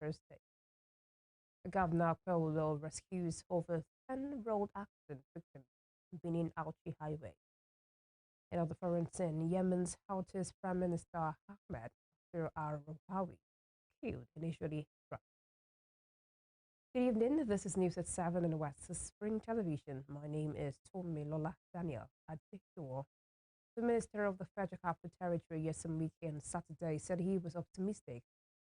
her state. Governor Paulo rescues over 10 road accident victims on Benin Auchi Highway. In other foreign scene, Yemen's Houthis Prime Minister Ahmed al-Rouhawi killed initially struck. Good evening, this is News at 7 in West Spring Television. My name is Lola Daniel Adc'S. The Minister of the Federal Capital Territory, Osun, on Saturday said he was optimistic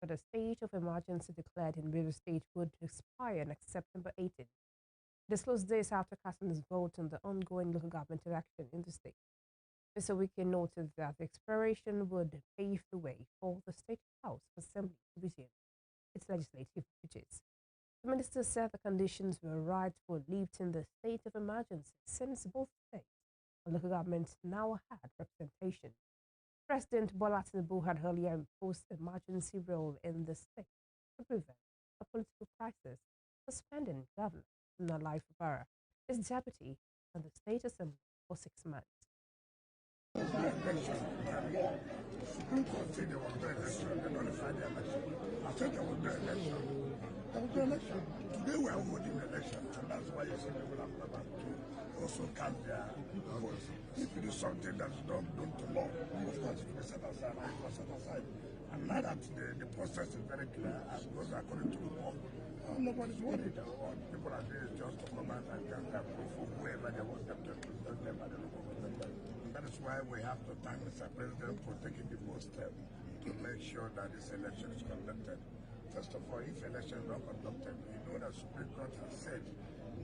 that a state of emergency declared in River State would expire next September 18. Disclosed days after casting his vote on the ongoing local government election in the state. Mr. Wike noted that the expiration would pave the way for the State House Assembly to resume its legislative duties. The minister said the conditions were right for lifting the state of emergency since both states and local governments now had representation. President Bola Tinubu had earlier imposed emergency rule in the state to prevent a political crisis, suspending Governor Nalai Fubara, his deputy, and the state assembly for 6 months. Supreme Court said there was no election, they nullified the election. I said there was no election. There was no election. Today we are holding an election, and that's why you see people have come back to also cast their votes. If you do something that's not done to law, of course it will be set aside, and it was set aside. And now that the process is very clear and goes according to the law, nobody's worried. What people are doing is just to come out and get their proof from whoever they want them to represent them at the local government. That is why we have to thank Mr. President for taking the first step to make sure that this election is conducted. First of all, if election is not conducted, you know that Supreme Court has said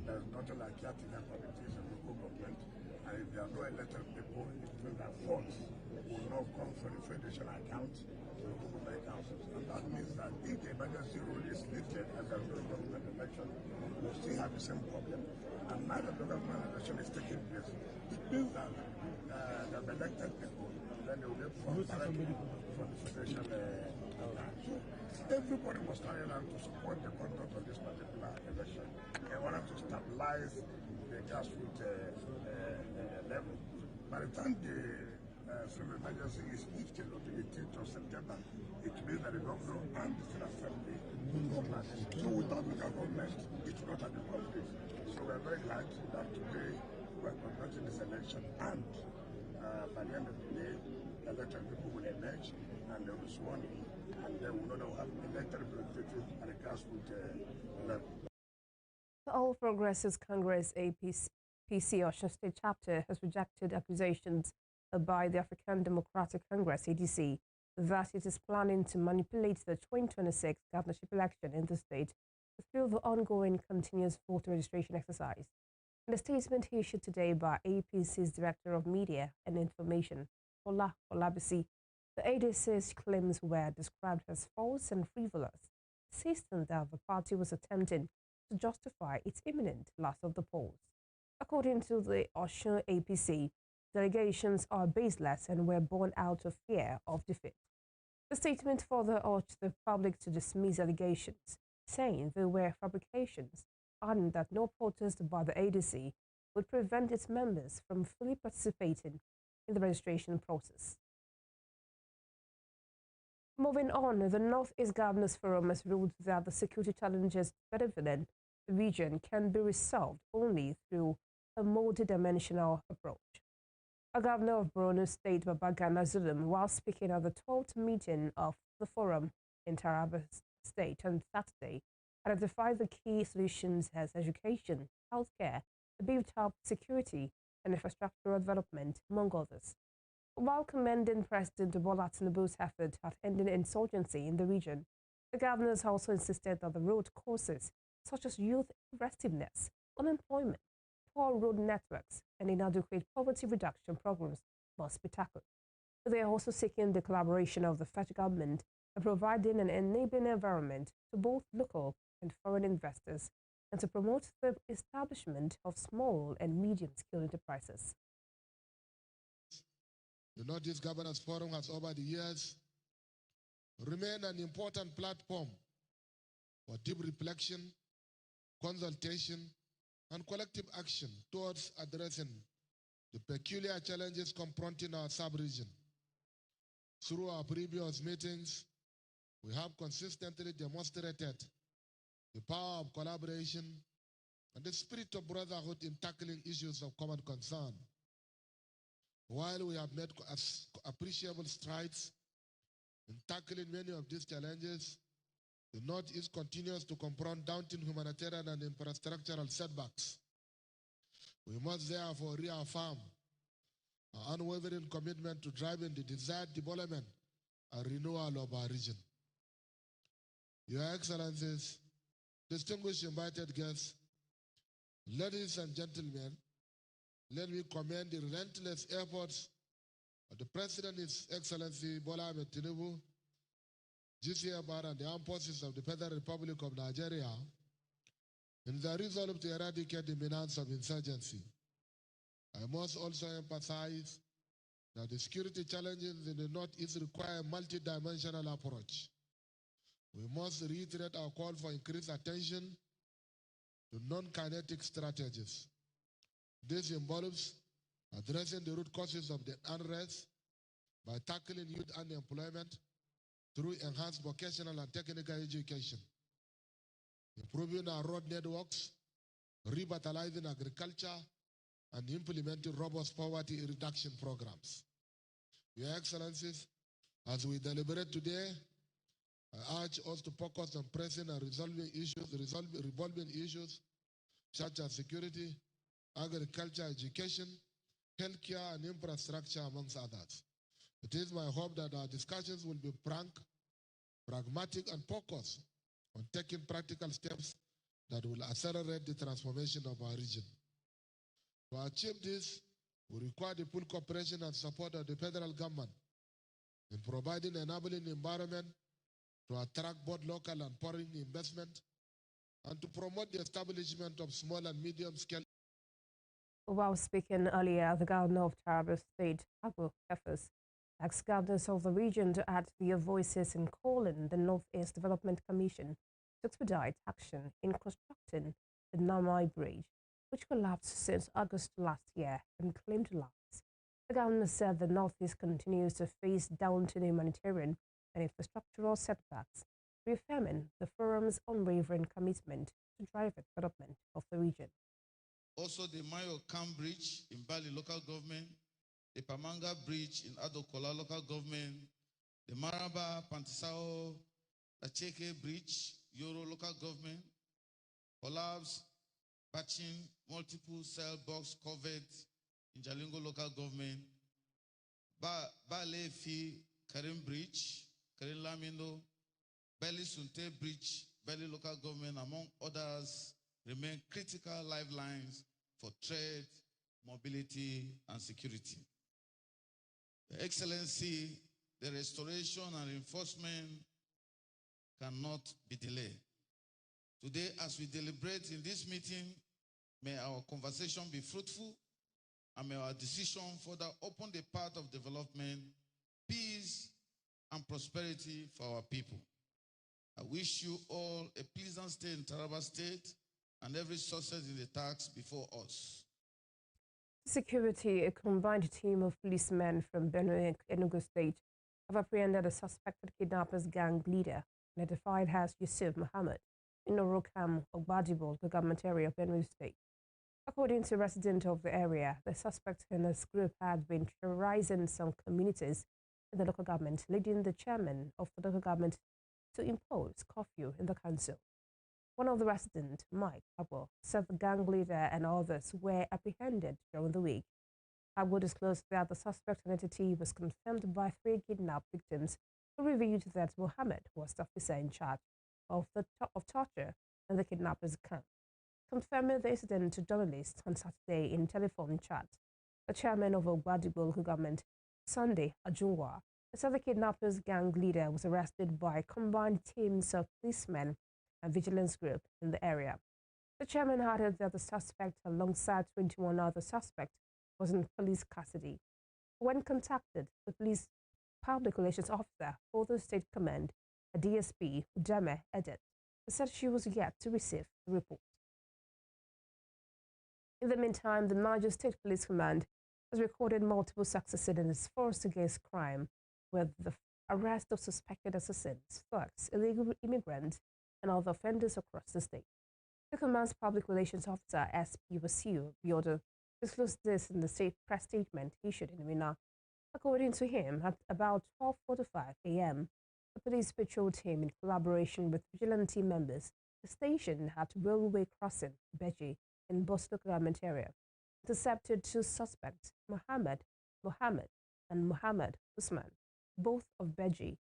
there's nothing like caretaker committees in local government, and if there are no elected people, it means that funds will not come from the federation account to local government councils. And that means that if the emergency rule is lifted as a local government election, we'll still have the same problem. And now that the government election is taking place, it means that the elected people, then they will get funds directly from the federation account. So everybody was trying out to support the conduct of this particular election. They wanted to stabilize the grassroots level. By the time the state of emergency is lifted on the 18th of September, it means that the governor and the state assembly will go back. So without the government, it will not have been complete. So we're very glad that today we're conducting this election, and by the end of the day, the elected people will emerge and they will be sworn in, and then we know that we'll have elected representatives at the grassroots level. The All Progressives Congress APC Osun State Chapter has rejected accusations by the African Democratic Congress ADC that it is planning to manipulate the 2026 governorship election in the state through the ongoing continuous voter registration exercise. In a statement issued today by APC's Director of Media and Information, Ola Olabisi, the ADC's claims were described as false and frivolous, insisting that the party was attempting to justify its imminent loss of the polls. According to the Osun APC, the allegations are baseless and were born out of fear of defeat. The statement further urged the public to dismiss allegations, saying they were fabrications, adding that no protest by the ADC would prevent its members from fully participating in the registration process. Moving on, the Northeast Governors Forum has ruled that the security challenges benefiting the region can be resolved only through a multidimensional approach. A governor of Borno State, Babagana Zulum, while speaking at the 12th meeting of the forum in Taraba State on Saturday, identified the key solutions as education, healthcare, beefed-up security, and infrastructural development, among others. While commending President Bola Tinubu's effort at ending insurgency in the region, the governors also insisted that the root causes, such as youth restiveness, unemployment, poor road networks, and inadequate poverty reduction programs, must be tackled. They are also seeking the collaboration of the federal government and providing an enabling environment to both local and foreign investors, and to promote the establishment of small and medium-scale enterprises. The Northeast Governors Forum has over the years remained an important platform for deep reflection, consultation, and collective action towards addressing the peculiar challenges confronting our sub-region. Through our previous meetings, We have consistently demonstrated the power of collaboration and the spirit of brotherhood in tackling issues of common concern. While we have made appreciable strides in tackling many of these challenges, the Northeast continues to confront daunting humanitarian and infrastructural setbacks. We must therefore reaffirm our unwavering commitment to driving the desired development and renewal of our region. Your Excellencies, distinguished invited guests, ladies and gentlemen, let me commend the relentless efforts of the President, His Excellency Bola Ahmed Tinubu, GCFR, and the armed forces of the Federal Republic of Nigeria in their resolve to eradicate the menace of insurgency. I must also emphasize that the security challenges in the Northeast require a multidimensional approach. We must reiterate our call for increased attention to non-kinetic strategies. This involves addressing the root causes of the unrest by tackling youth unemployment through enhanced vocational and technical education, improving our road networks, revitalizing agriculture, and implementing robust poverty reduction programs. Your Excellencies, as we deliberate today, I urge us to focus on pressing and resolving issues such as security, agriculture, education, healthcare, and infrastructure, amongst others. It is my hope that our discussions will be frank, pragmatic, and focused on taking practical steps that will accelerate the transformation of our region. To achieve this, we require the full cooperation and support of the federal government in providing an enabling environment to attract both local and foreign investment and to promote the establishment of small and medium-scale. While speaking earlier, the governor of Taraba State, Abu Kefas, asked governors of the region to add their voices in calling the Northeast Development Commission to expedite action in constructing the Namai Bridge, which collapsed since August last year and claimed lives. The governor said the Northeast continues to face daunting humanitarian and infrastructural setbacks, reaffirming the forum's unwavering commitment to drive the development of the region. Also, the Mayo Kam Bridge in Bali local government, the Pamanga Bridge in Adokola local government, the Maraba Pantisao Acheke Bridge, Yoro local government, collapse, patching multiple cell box covered in Jalingo local government, Bale Fi Karim Bridge, Karim Lamindo, Beli Sunte Bridge, Beli local government, among others, remain critical lifelines for trade, mobility, and security. Your Excellency, the restoration and reinforcement cannot be delayed. Today, as we deliberate in this meeting, may our conversation be fruitful, and may our decision further open the path of development, peace, and prosperity for our people. I wish you all a pleasant stay in Taraba State and every success in the task before us. Security, a combined team of policemen from Benue and Enugu State, have apprehended a suspected kidnappers gang leader, identified as Yusuf Muhammad, in Orokam, Ogbadibol, the government area of Benue State. According to residents of the area, the suspect in this group had been terrorizing some communities in the local government, leading the chairman of the local government to impose curfew in the council. One of the residents, Mike Abo, said the gang leader and others were apprehended during the week. Abo disclosed that the suspect identity was confirmed by 3 kidnapped victims who revealed that Mohammed was the officer in charge of torture in the kidnappers' camp. Confirming the incident to journalists on Saturday in telephone chat, the chairman of Ogbadibol government, Sunday Ajunwa, said the kidnappers' gang leader was arrested by combined teams of policemen and vigilance group in the area. The chairman added that the suspect, alongside 21 other suspects, was in police custody. When contacted, the police public relations officer for the state command, a DSP, Udeme Edet, said she was yet to receive the report. In the meantime, the Niger State Police Command has recorded multiple successes in its force against crime, with the arrest of suspected assassins, thugs, illegal immigrants, and other offenders across the state. The command's public relations officer, SP Wasiu Biodo, disclosed this in the state press statement issued in Minna. According to him, at about 12:45 a.m., a police patrol team, in collaboration with vigilante members, the station at Railway Crossing, Beji, in Bos local government area, intercepted two suspects, Mohammed, and Muhammad Usman, both of Beji.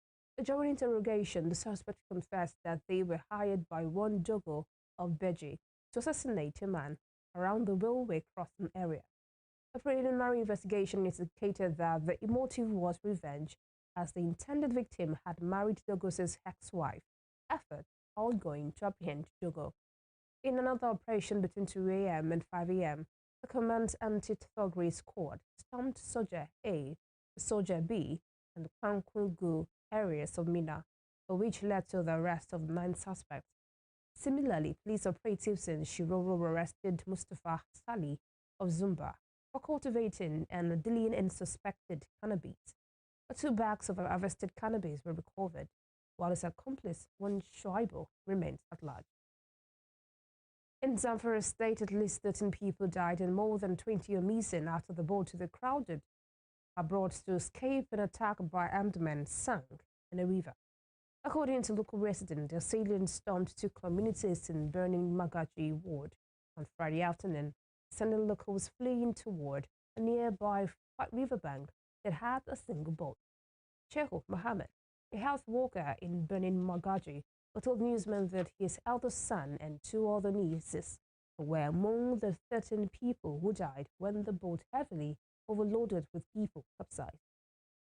During interrogation, the suspects confessed that they were hired by one Dogo of Beji to assassinate a man around the railway crossing area. A preliminary investigation indicated that the motive was revenge, as the intended victim had married Dogo's ex-wife. Efforts ongoing to apprehend Dogo. In another operation between 2 a.m. and 5 a.m., the command's anti-thuggery squad stormed Soldier A, Soldier B, and Kwankungu areas of Mina, which led to the arrest of 9 suspects. Similarly, police operatives in Shiroro arrested Mustafa Sali of Zumba for cultivating and dealing in suspected cannabis. 2 bags of harvested cannabis were recovered, while his accomplice, one Shoaibo, remains at large. In Zamfara State, at least 13 people died and more than 20 are missing after the boat they crowded abroad to escape an attack by armed men sank in a river. According to local residents, the assailants stormed 2 communities in burning Magaji ward on Friday afternoon, sending locals fleeing toward a nearby riverbank that had a single boat. Shehu Mohammed, a health worker in Benin Magaji, told newsmen that his eldest son and 2 other nieces were among the 13 people who died when the boat, heavily overloaded with people, capsized.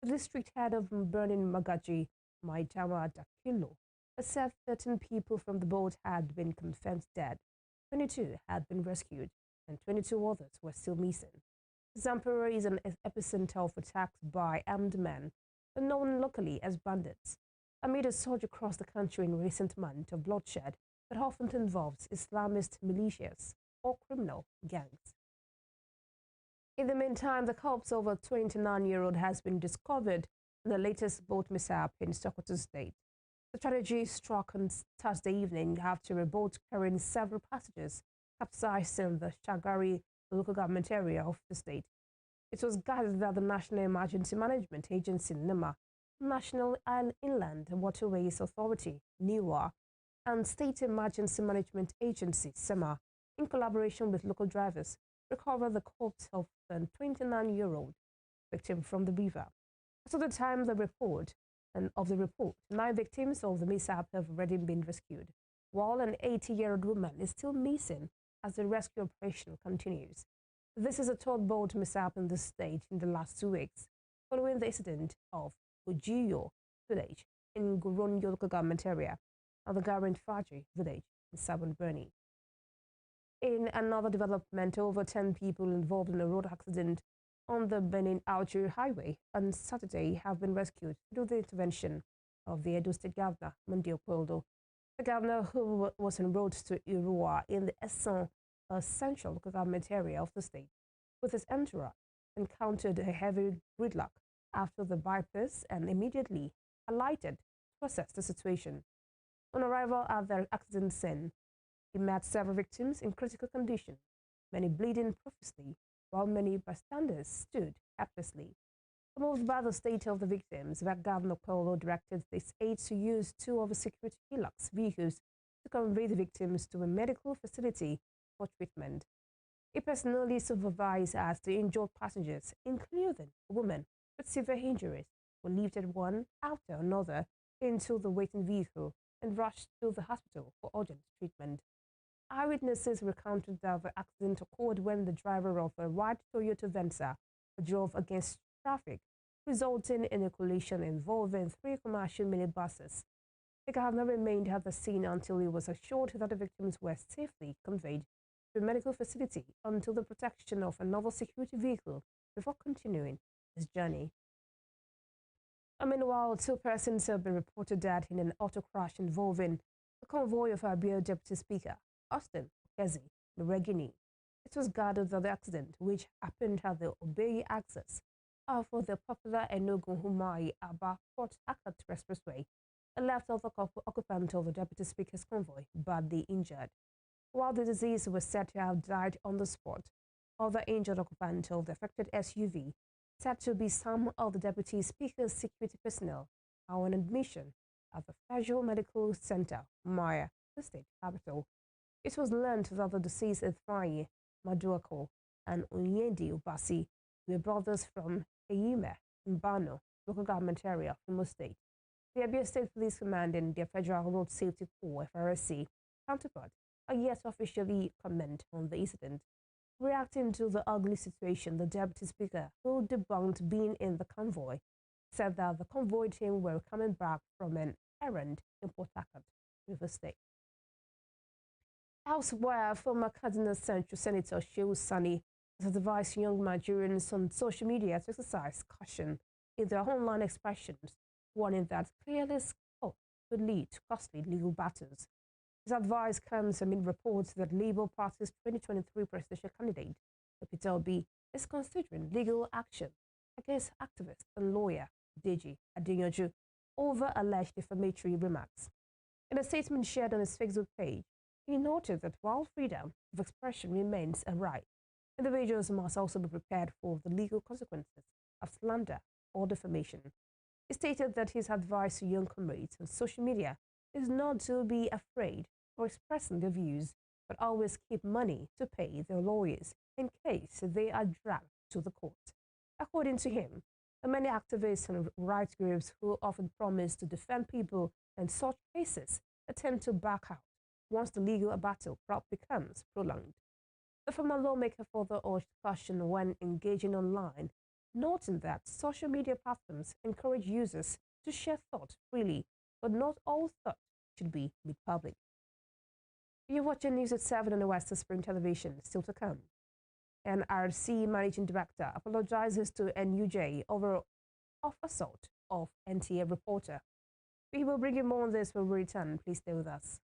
The district head of Benin Magaji, Maitama Dakilo, said 13 people from the boat had been confirmed dead, 22 had been rescued, and 22 others were still missing. Zamfara is an epicenter of attacks by armed men, known locally as bandits, amid a surge across the country in recent months of bloodshed that often involves Islamist militias or criminal gangs. In the meantime, the corpse of a 29-year-old has been discovered in the latest boat mishap in Sokoto State. The tragedy struck on Thursday evening after a boat carrying several passengers capsized in the Shagari local government area of the state. It was gathered that the National Emergency Management Agency, NEMA, National Inland Waterways Authority, NIWA, and State Emergency Management Agency, SEMA, in collaboration with local drivers, recovered the corpse of the 29-year-old victim from the river. As of the time of the report, 9 victims of the mishap have already been rescued, while an 80-year-old woman is still missing as the rescue operation continues. This is a 3rd boat mishap in the state in the last 2 weeks, following the incident of Ujiyo village in Goronyo local government area and the Garant Faji village in Sabon Birni. In another development, over 10 people involved in a road accident on the Benin Auchi Highway on Saturday have been rescued through the intervention of the Edo State Governor, Monday Okpoldo. The governor, who was en route to Irua in the Osun central local government area of the state, with his entourage, encountered a heavy gridlock after the bypass and immediately alighted to assess the situation. On arrival at the accident scene, he met several victims in critical condition, many bleeding profusely, while many bystanders stood helplessly. Moved by the state of the victims, Governor Polo directed his aides to use 2 of the security Hilux vehicles to convey the victims to a medical facility for treatment. He personally supervised as the injured passengers, including a woman with severe injuries, were lifted one after another into the waiting vehicle and rushed to the hospital for urgent treatment. Eyewitnesses recounted that the accident occurred when the driver of a white Toyota Venza drove against traffic, resulting in a collision involving 3 commercial minibuses. The governor remained at the scene until he was assured that the victims were safely conveyed to a medical facility until the protection of another security vehicle before continuing his journey. Meanwhile, 2 persons have been reported dead in an auto crash involving a convoy of Abia Deputy Speaker, Austin Okezi, the Regini. It was gathered that the accident, which happened at the Obey Access, for the popular Enugu-Humai-Aba Port Harcourt Expressway. A leftover occupant of the Deputy Speaker's convoy badly injured. While the deceased was said to have died on the spot, other injured occupants of the affected SUV, said to be some of the Deputy Speaker's security personnel, are on admission at the Federal Medical Center, Maya, the state capital. It was learned that the deceased Ifeanyi Maduako and Onyendi Ubasi were brothers from Eyime, Mbano, local government area of Imo State. The Abia State Police Command and their Federal Road Safety Corps (FRSC) counterpart are yet to officially comment on the incident. Reacting to the ugly situation, the Deputy Speaker, who debunked being in the convoy, said that the convoy team were coming back from an errand in Port Harcourt, River State. Elsewhere, former Kaduna Central Senator Shehu Sani has advised young Nigerians on social media to exercise caution in their online expressions, warning that careless talk could lead to costly legal battles. His advice comes amid reports that Labour Party's 2023 presidential candidate, Peter Obi, is considering legal action against activist and lawyer Deji Adeyanju over alleged defamatory remarks. In a statement shared on his Facebook page, he noted that while freedom of expression remains a right, individuals must also be prepared for the legal consequences of slander or defamation. He stated that his advice to young comrades on social media is not to be afraid of expressing their views, but always keep money to pay their lawyers in case they are dragged to the court. According to him, the many activists and rights groups who often promise to defend people in such cases attempt to back out once the legal battle becomes prolonged. The former lawmaker further urged caution when engaging online, noting that social media platforms encourage users to share thoughts freely, but not all thought should be made public. You're watching News at 7 on the Western Spring Television, still to come. NRC Managing Director apologizes to NUJ over assault of NTA reporter. We will bring you more on this when we return. Please stay with us.